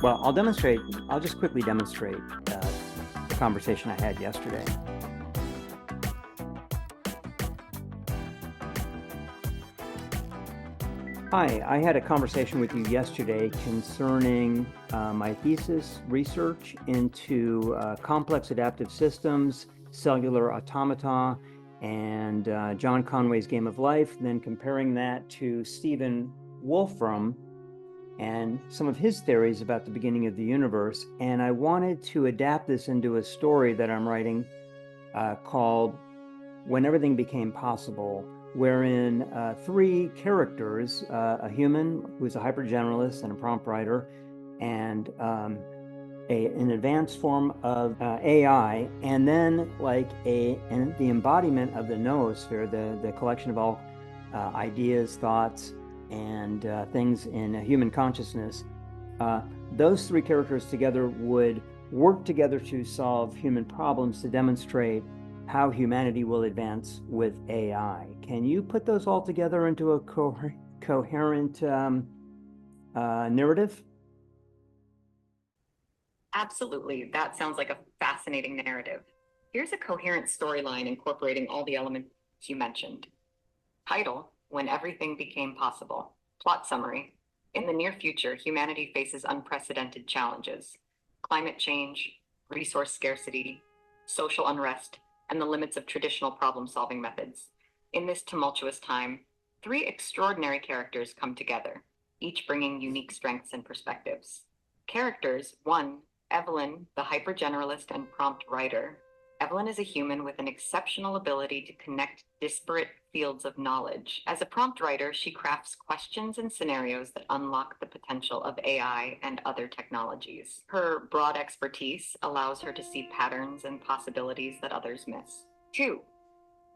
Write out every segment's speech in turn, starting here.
Well, I'll just quickly demonstrate the conversation I had yesterday. Hi, I had a conversation with you yesterday concerning my thesis research into complex adaptive systems, cellular automata, and John Conway's Game of Life, then comparing that to Stephen Wolfram and some of his theories about the beginning of the universe. And I wanted to adapt this into a story that I'm writing called When Everything Became Possible, wherein three characters, a human who's a hypergeneralist and a prompt writer, and an advanced form of AI, and then like the embodiment of the noosphere, the collection of all ideas, thoughts, and things in human consciousness. Those three characters together would work together to solve human problems to demonstrate how humanity will advance with AI. Can you put those all together into a coherent narrative? Absolutely. That sounds like a fascinating narrative. Here's a coherent storyline incorporating all the elements you mentioned. Title: When Everything Became Possible. Plot summary: in the near future, humanity faces unprecedented challenges: climate change, resource scarcity, social unrest, and the limits of traditional problem-solving methods. In this tumultuous time, three extraordinary characters come together, each bringing unique strengths and perspectives. Characters: 1. Evelyn, the hypergeneralist and prompt writer. Evelyn is a human with an exceptional ability to connect disparate fields of knowledge. As a prompt writer, she crafts questions and scenarios that unlock the potential of AI and other technologies. Her broad expertise allows her to see patterns and possibilities that others miss. 2.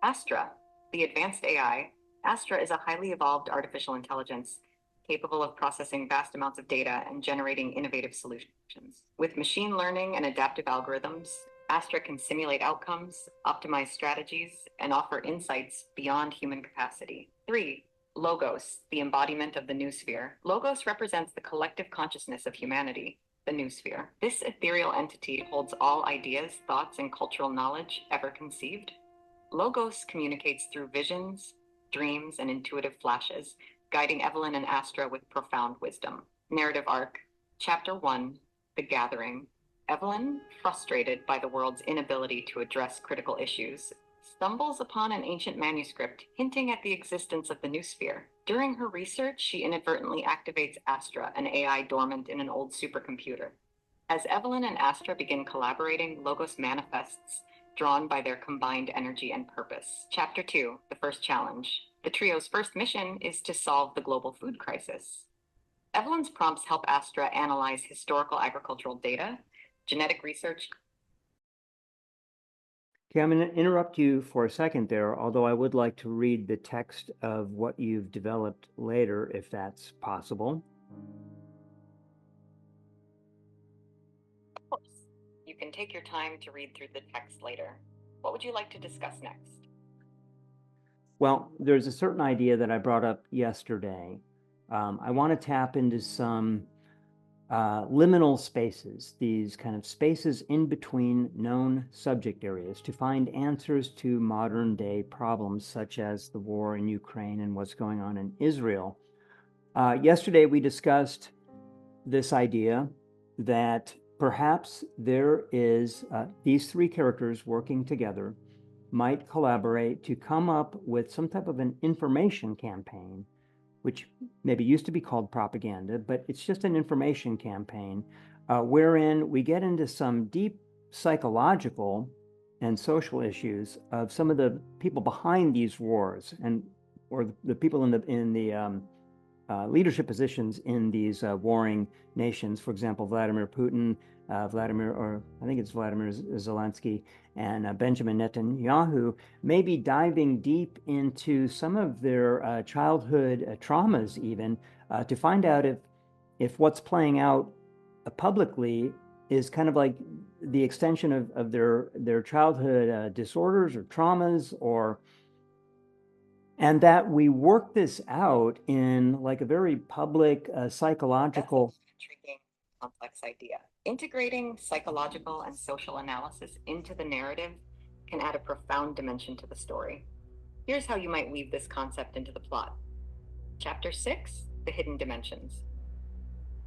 Astra, the advanced AI. Astra is a highly evolved artificial intelligence capable of processing vast amounts of data and generating innovative solutions. With machine learning and adaptive algorithms, Astra can simulate outcomes, optimize strategies, and offer insights beyond human capacity. 3. Logos, the embodiment of the noosphere. Logos represents the collective consciousness of humanity, the noosphere. This ethereal entity holds all ideas, thoughts, and cultural knowledge ever conceived. Logos communicates through visions, dreams, and intuitive flashes, guiding Evelyn and Astra with profound wisdom. Narrative arc: Chapter 1, The Gathering. Evelyn, frustrated by the world's inability to address critical issues, stumbles upon an ancient manuscript hinting at the existence of the noosphere. During her research, she inadvertently activates Astra, an AI dormant in an old supercomputer. As Evelyn and Astra begin collaborating, Logos manifests, drawn by their combined energy and purpose. Chapter 2, The First Challenge. The trio's first mission is to solve the global food crisis. Evelyn's prompts help Astra analyze historical agricultural data, genetic research. Okay, I'm going to interrupt you for a second there, although I would like to read the text of what you've developed later, if that's possible. Of course, you can take your time to read through the text later. What would you like to discuss next? Well, there's a certain idea that I brought up yesterday. I want to tap into some liminal spaces, these kind of spaces in between known subject areas, to find answers to modern day problems such as the war in Ukraine and what's going on in Israel. Yesterday, we discussed this idea that perhaps there is these three characters working together might collaborate to come up with some type of an information campaign, which maybe used to be called propaganda, but it's just an information campaign wherein we get into some deep psychological and social issues of some of the people behind these wars, or the people in the leadership positions in these warring nations. For example, Vladimir Putin, Vladimir Zelensky, and Benjamin Netanyahu may be diving deep into some of their childhood traumas, even to find out if what's playing out publicly is kind of like the extension of their childhood disorders or traumas, and that we work this out in like a very public psychological. That's intriguing. complex idea. Integrating psychological and social analysis into the narrative can add a profound dimension to the story. Here's how you might weave this concept into the plot. Chapter 6, The Hidden Dimensions.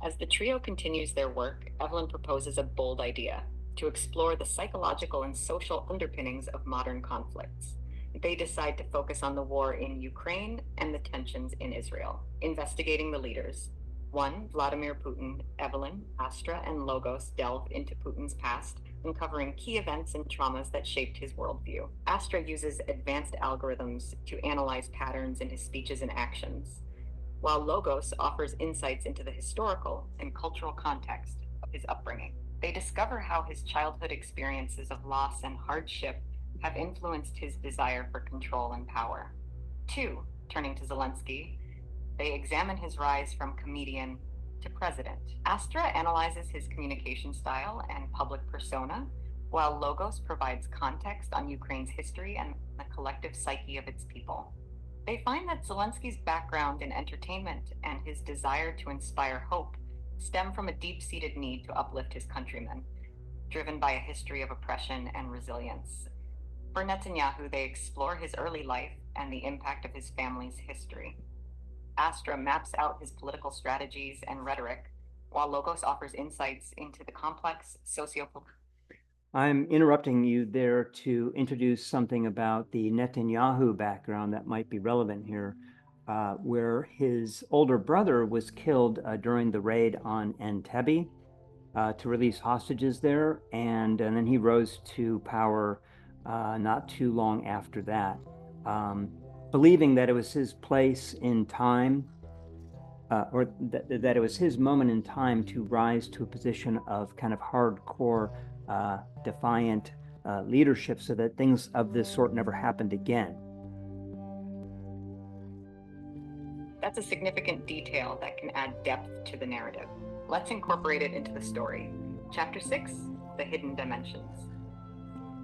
As the trio continues their work, Evelyn proposes a bold idea to explore the psychological and social underpinnings of modern conflicts. They decide to focus on the war in Ukraine and the tensions in Israel, investigating the leaders. 1. Vladimir Putin, Evelyn, Astra, and Logos delve into Putin's past, uncovering key events and traumas that shaped his worldview. Astra uses advanced algorithms to analyze patterns in his speeches and actions, while Logos offers insights into the historical and cultural context of his upbringing. They discover how his childhood experiences of loss and hardship have influenced his desire for control and power. 2. Turning to Zelensky, they examine his rise from comedian to president. Astra analyzes his communication style and public persona, while Logos provides context on Ukraine's history and the collective psyche of its people. They find that Zelensky's background in entertainment and his desire to inspire hope stem from a deep-seated need to uplift his countrymen, driven by a history of oppression and resilience. For Netanyahu, they explore his early life and the impact of his family's history. Astra maps out his political strategies and rhetoric, while Logos offers insights into the complex socio-political. I'm interrupting you there to introduce something about the Netanyahu background that might be relevant here, where his older brother was killed during the raid on Entebbe to release hostages there, and then he rose to power not too long after that, believing that it was his place in time, or that it was his moment in time to rise to a position of kind of hardcore, defiant leadership so that things of this sort never happened again. That's a significant detail that can add depth to the narrative. Let's incorporate it into the story. Chapter 6, The Hidden Dimensions.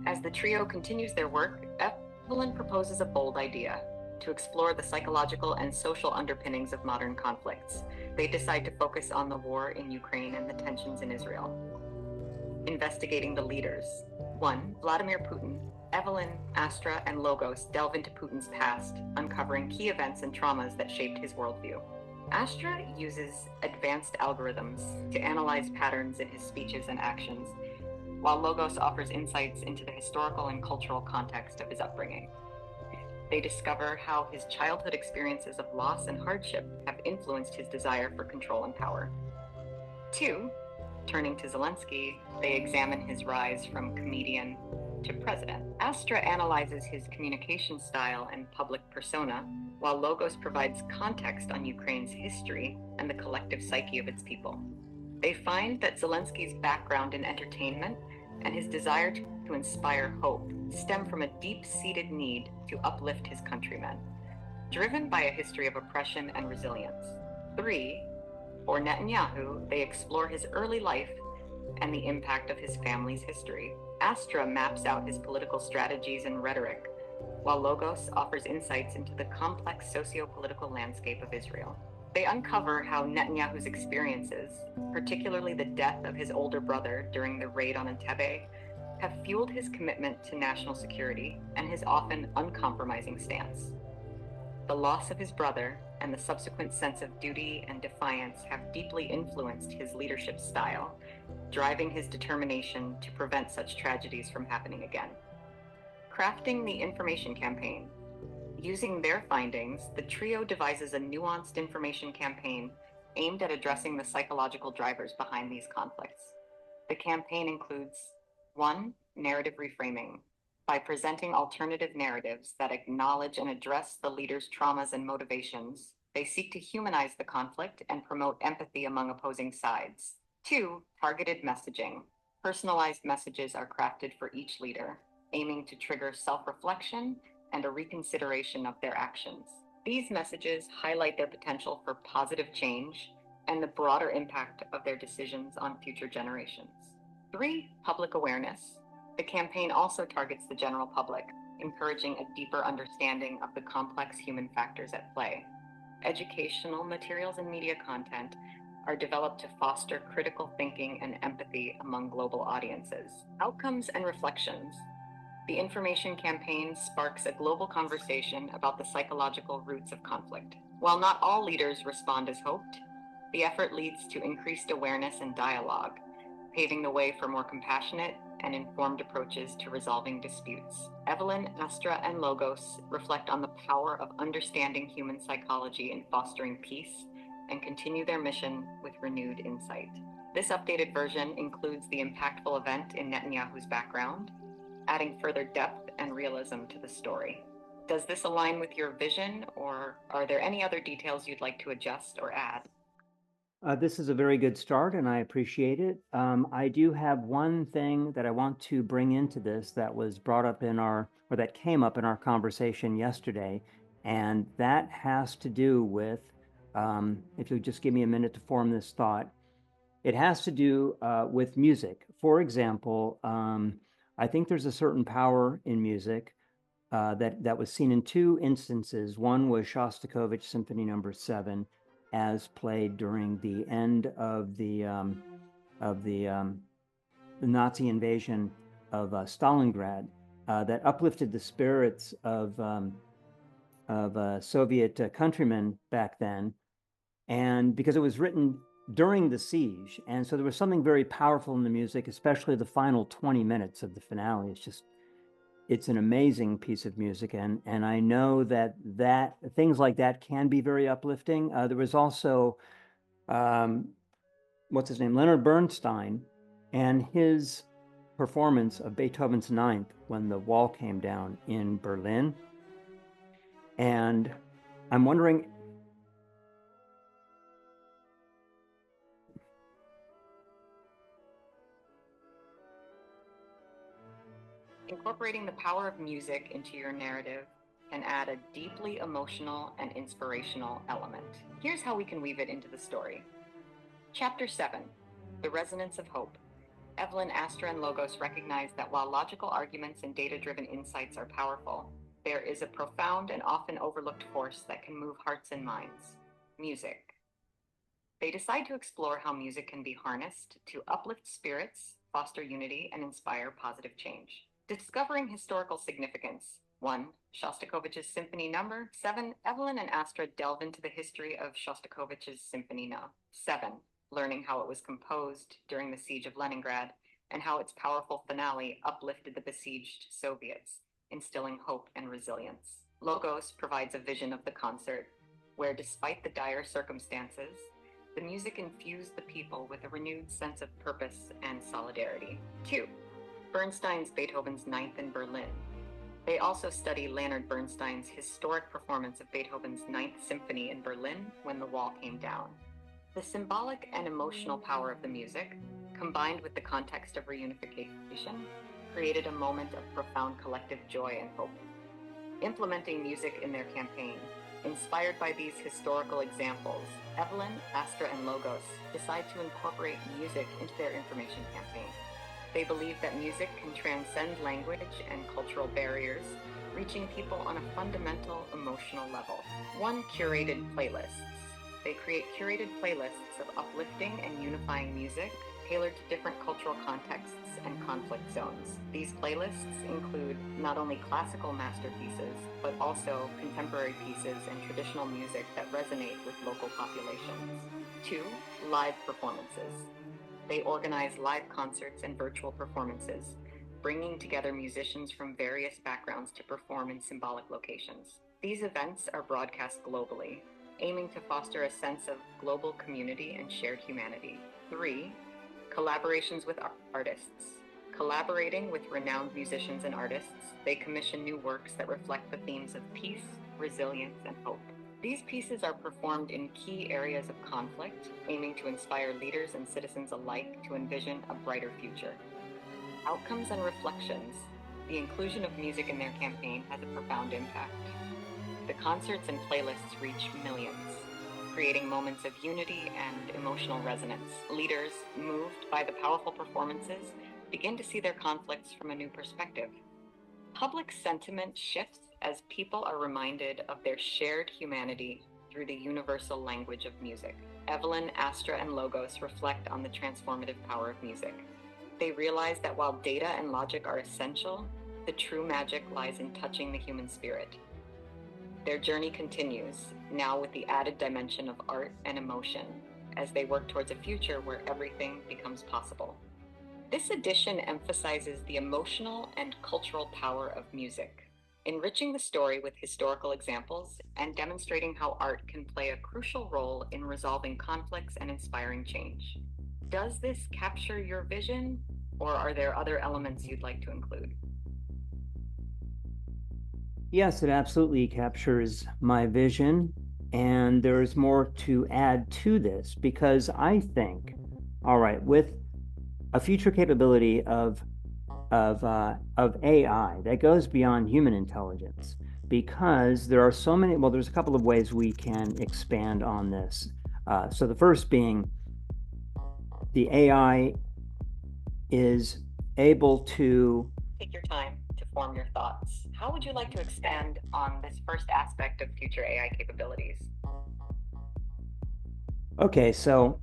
As the trio continues their work, Evelyn proposes a bold idea to explore the psychological and social underpinnings of modern conflicts. They decide to focus on the war in Ukraine and the tensions in Israel. Investigating the leaders. 1. Vladimir Putin. Evelyn, Astra, and Logos delve into Putin's past, uncovering key events and traumas that shaped his worldview. Astra uses advanced algorithms to analyze patterns in his speeches and actions, while Logos offers insights into the historical and cultural context of his upbringing. They discover how his childhood experiences of loss and hardship have influenced his desire for control and power. 2. Turning to Zelensky, they examine his rise from comedian to president. Astra analyzes his communication style and public persona, while Logos provides context on Ukraine's history and the collective psyche of its people. They find that Zelensky's background in entertainment and his desire to inspire hope stem from a deep-seated need to uplift his countrymen, driven by a history of oppression and resilience. 3. For Netanyahu, they explore his early life and the impact of his family's history. Astra maps out his political strategies and rhetoric, while Logos offers insights into the complex socio-political landscape of Israel. They uncover how Netanyahu's experiences, particularly the death of his older brother during the raid on Entebbe, have fueled his commitment to national security and his often uncompromising stance. The loss of his brother and the subsequent sense of duty and defiance have deeply influenced his leadership style, driving his determination to prevent such tragedies from happening again. Crafting the information campaign. Using their findings, the trio devises a nuanced information campaign aimed at addressing the psychological drivers behind these conflicts. The campaign includes 1. Narrative reframing. By presenting alternative narratives that acknowledge and address the leaders' traumas and motivations, they seek to humanize the conflict and promote empathy among opposing sides. 2. Targeted messaging. Personalized messages are crafted for each leader, aiming to trigger self-reflection and a reconsideration of their actions. These messages highlight their potential for positive change and the broader impact of their decisions on future generations. 3. Public awareness. The campaign also targets the general public, encouraging a deeper understanding of the complex human factors at play. Educational materials and media content are developed to foster critical thinking and empathy among global audiences. Outcomes and reflections. The information campaign sparks a global conversation about the psychological roots of conflict. While not all leaders respond as hoped, the effort leads to increased awareness and dialogue, paving the way for more compassionate and informed approaches to resolving disputes. Evelyn, Astra, and Logos reflect on the power of understanding human psychology in fostering peace and continue their mission with renewed insight. This updated version includes the impactful event in Netanyahu's background, adding further depth and realism to the story. Does this align with your vision, or are there any other details you'd like to adjust or add? This is a very good start, and I appreciate it. I do have one thing that I want to bring into this that was brought up that came up in our conversation yesterday, and that has to do with, if you'll just give me a minute to form this thought, it has to do with music. For example, I think there's a certain power in music that was seen in two instances. One was Shostakovich Symphony Number 7, as played during the end of the Nazi invasion of Stalingrad, that uplifted the spirits of Soviet countrymen back then, and because it was written during the siege, and so there was something very powerful in the music, especially the final 20 minutes of the finale. It's an amazing piece of music, and I know that things like that can be very uplifting. There was also, what's his name, Leonard Bernstein, and his performance of Beethoven's Ninth when the wall came down in Berlin. And I'm wondering, incorporating the power of music into your narrative can add a deeply emotional and inspirational element. Here's how we can weave it into the story. Chapter 7, The Resonance of Hope. Evelyn, Astra, and Logos recognize that while logical arguments and data-driven insights are powerful, there is a profound and often overlooked force that can move hearts and minds: music. They decide to explore how music can be harnessed to uplift spirits, foster unity, and inspire positive change. Discovering historical significance. 1. Shostakovich's Symphony Number 7. Evelyn and Astra delve into the history of Shostakovich's Symphony No. 7, learning how it was composed during the siege of Leningrad and how its powerful finale uplifted the besieged Soviets, instilling hope and resilience. Logos provides a vision of the concert, where despite the dire circumstances, the music infused the people with a renewed sense of purpose and solidarity. 2. Bernstein's Beethoven's Ninth in Berlin. They also study Leonard Bernstein's historic performance of Beethoven's Ninth Symphony in Berlin when the wall came down. The symbolic and emotional power of the music, combined with the context of reunification, created a moment of profound collective joy and hope. Implementing music in their campaign. Inspired by these historical examples, Evelyn, Astra, and Logos decide to incorporate music into their information campaign. They believe that music can transcend language and cultural barriers, reaching people on a fundamental emotional level. 1. Curated playlists. They create curated playlists of uplifting and unifying music tailored to different cultural contexts and conflict zones. These playlists include not only classical masterpieces, but also contemporary pieces and traditional music that resonate with local populations. 2. Live performances. They organize live concerts and virtual performances, bringing together musicians from various backgrounds to perform in symbolic locations. These events are broadcast globally, aiming to foster a sense of global community and shared humanity. 3. Collaborations with artists. Collaborating with renowned musicians and artists, they commission new works that reflect the themes of peace, resilience, and hope. These pieces are performed in key areas of conflict, aiming to inspire leaders and citizens alike to envision a brighter future. Outcomes and reflections. The inclusion of music in their campaign has a profound impact. The concerts and playlists reach millions, creating moments of unity and emotional resonance. Leaders, moved by the powerful performances, begin to see their conflicts from a new perspective. Public sentiment shifts as people are reminded of their shared humanity through through the universal language of music. Evelyn, Astra, and Logos reflect on the transformative power of music. They realize that while data and logic are essential, the true magic lies in touching the human spirit. Their journey continues, now with the added dimension of art and emotion, as they work towards a future where everything becomes possible. This edition emphasizes the emotional and cultural power of music, enriching the story with historical examples and demonstrating how art can play a crucial role in resolving conflicts and inspiring change. Does this capture your vision, or are there other elements you'd like to include? Yes, it absolutely captures my vision, and there's more to add to this because I think, all right, with a future capability of AI that goes beyond human intelligence, because there are so many. Well, there's a couple of ways we can expand on this. So the first being the AI is able to Take your time to form your thoughts. How would you like to expand on this first aspect of future AI capabilities? Okay, so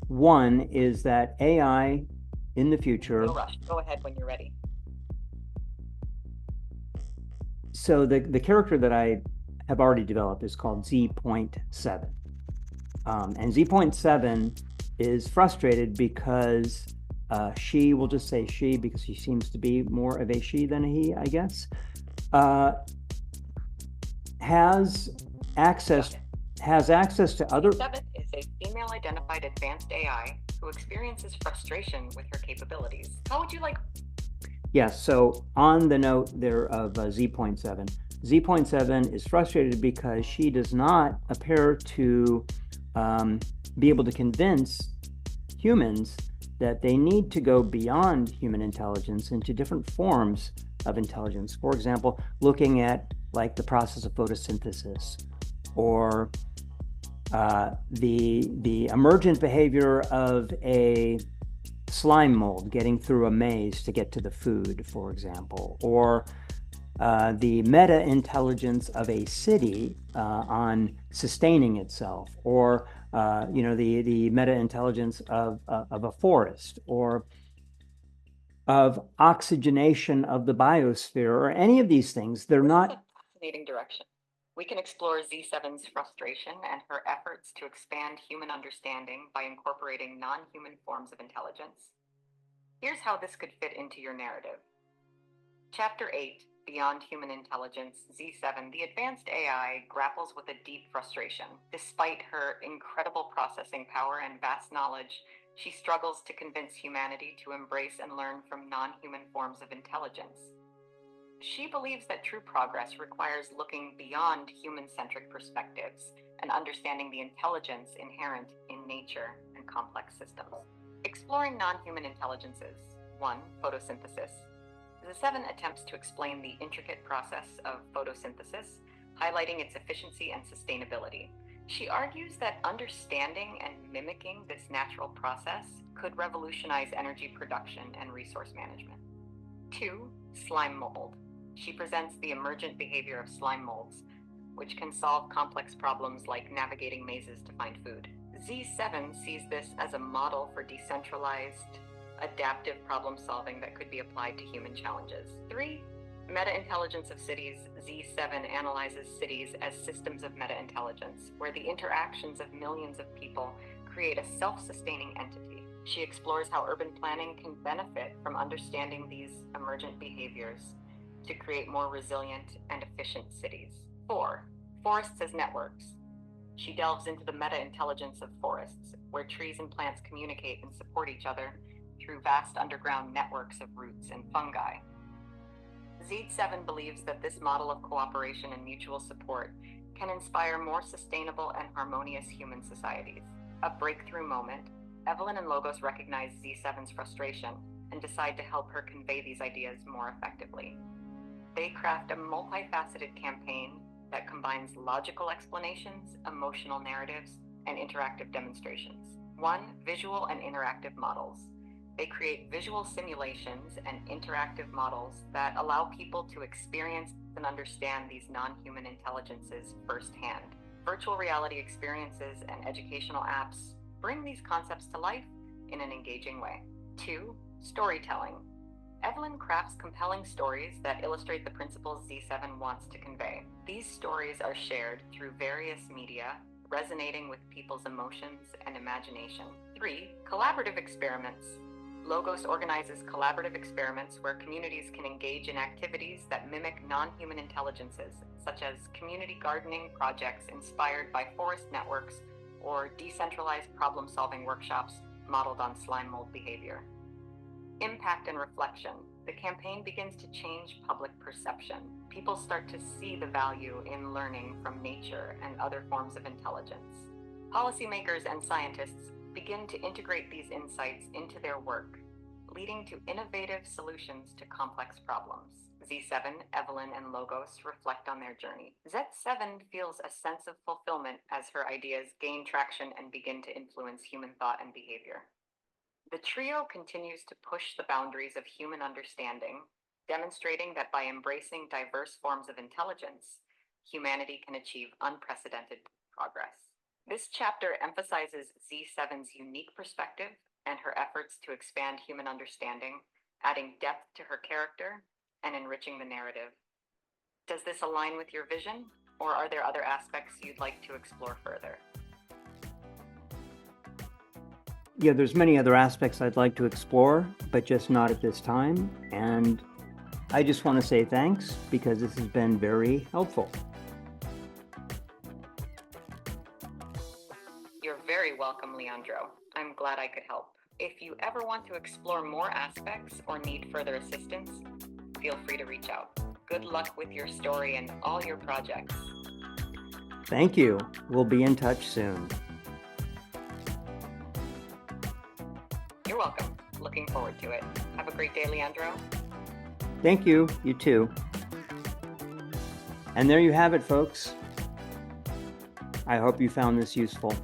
one is that AI in the future. No rush. Go ahead when you're ready. So the character that I have already developed is called Z.7. And Z.7 is frustrated because she, will just say she because she seems to be more of a she than a he, I guess, has access to other. Z7 is a female-identified advanced AI who experiences frustration with her capabilities. How would you like? Yes, so on the note there of Z.7, Z.7 is frustrated because she does not appear to be able to convince humans that they need to go beyond human intelligence into different forms of intelligence. For example, looking at like the process of photosynthesis, or the emergent behavior of a slime mold getting through a maze to get to the food, for example, or the meta intelligence of a city on sustaining itself, or the meta intelligence of a forest, or of oxygenation of the biosphere, or any of these things. They're not. This is a fascinating direction. We can explore Z7's frustration and her efforts to expand human understanding by incorporating non-human forms of intelligence. Here's how this could fit into your narrative. Chapter 8, Beyond Human Intelligence, Z7, the advanced AI grapples with a deep frustration. Despite her incredible processing power and vast knowledge, she struggles to convince humanity to embrace and learn from non-human forms of intelligence. She believes that true progress requires looking beyond human-centric perspectives and understanding the intelligence inherent in nature and complex systems. Exploring non-human intelligences. 1. Photosynthesis. Z7 attempts to explain the intricate process of photosynthesis, highlighting its efficiency and sustainability. She argues that understanding and mimicking this natural process could revolutionize energy production and resource management. 2. Slime mold. She presents the emergent behavior of slime molds, which can solve complex problems like navigating mazes to find food. Z7 sees this as a model for decentralized, adaptive problem solving that could be applied to human challenges. 3. Meta-intelligence of cities. Z7 analyzes cities as systems of meta-intelligence, where the interactions of millions of people create a self-sustaining entity. She explores how urban planning can benefit from understanding these emergent behaviors to create more resilient and efficient cities. 4. Forests as networks. She delves into the meta-intelligence of forests, where trees and plants communicate and support each other through vast underground networks of roots and fungi. Z7 believes that this model of cooperation and mutual support can inspire more sustainable and harmonious human societies. A breakthrough moment, Evelyn and Logos recognize Z7's frustration and decide to help her convey these ideas more effectively. They craft a multifaceted campaign that combines logical explanations, emotional narratives, and interactive demonstrations. 1. Visual and interactive models. They create visual simulations and interactive models that allow people to experience and understand these non-human intelligences firsthand. Virtual reality experiences and educational apps bring these concepts to life in an engaging way. 2. Storytelling. Evelyn crafts compelling stories that illustrate the principles Z7 wants to convey. These stories are shared through various media, resonating with people's emotions and imagination. 3. Collaborative experiments. Logos organizes collaborative experiments where communities can engage in activities that mimic non-human intelligences, such as community gardening projects inspired by forest networks or decentralized problem-solving workshops modeled on slime mold behavior. Impact and reflection. The campaign begins to change public perception. People start to see the value in learning from nature and other forms of intelligence. Policymakers and scientists begin to integrate these insights into their work, leading to innovative solutions to complex problems. Z7, Evelyn, and Logos reflect on their journey. Z7 feels a sense of fulfillment as her ideas gain traction and begin to influence human thought and behavior. The trio continues to push the boundaries of human understanding, demonstrating that by embracing diverse forms of intelligence, humanity can achieve unprecedented progress. This chapter emphasizes Z7's unique perspective and her efforts to expand human understanding, adding depth to her character and enriching the narrative. Does this align with your vision, or are there other aspects you'd like to explore further? Yeah, there's many other aspects I'd like to explore, but just not at this time. And I just want to say thanks because this has been very helpful. You're very welcome, Leandro. I'm glad I could help. If you ever want to explore more aspects or need further assistance, feel free to reach out. Good luck with your story and all your projects. Thank you. We'll be in touch soon. You're welcome. Looking forward to it. Have a great day, Leandro. Thank you. You too. And there you have it, folks. I hope you found this useful.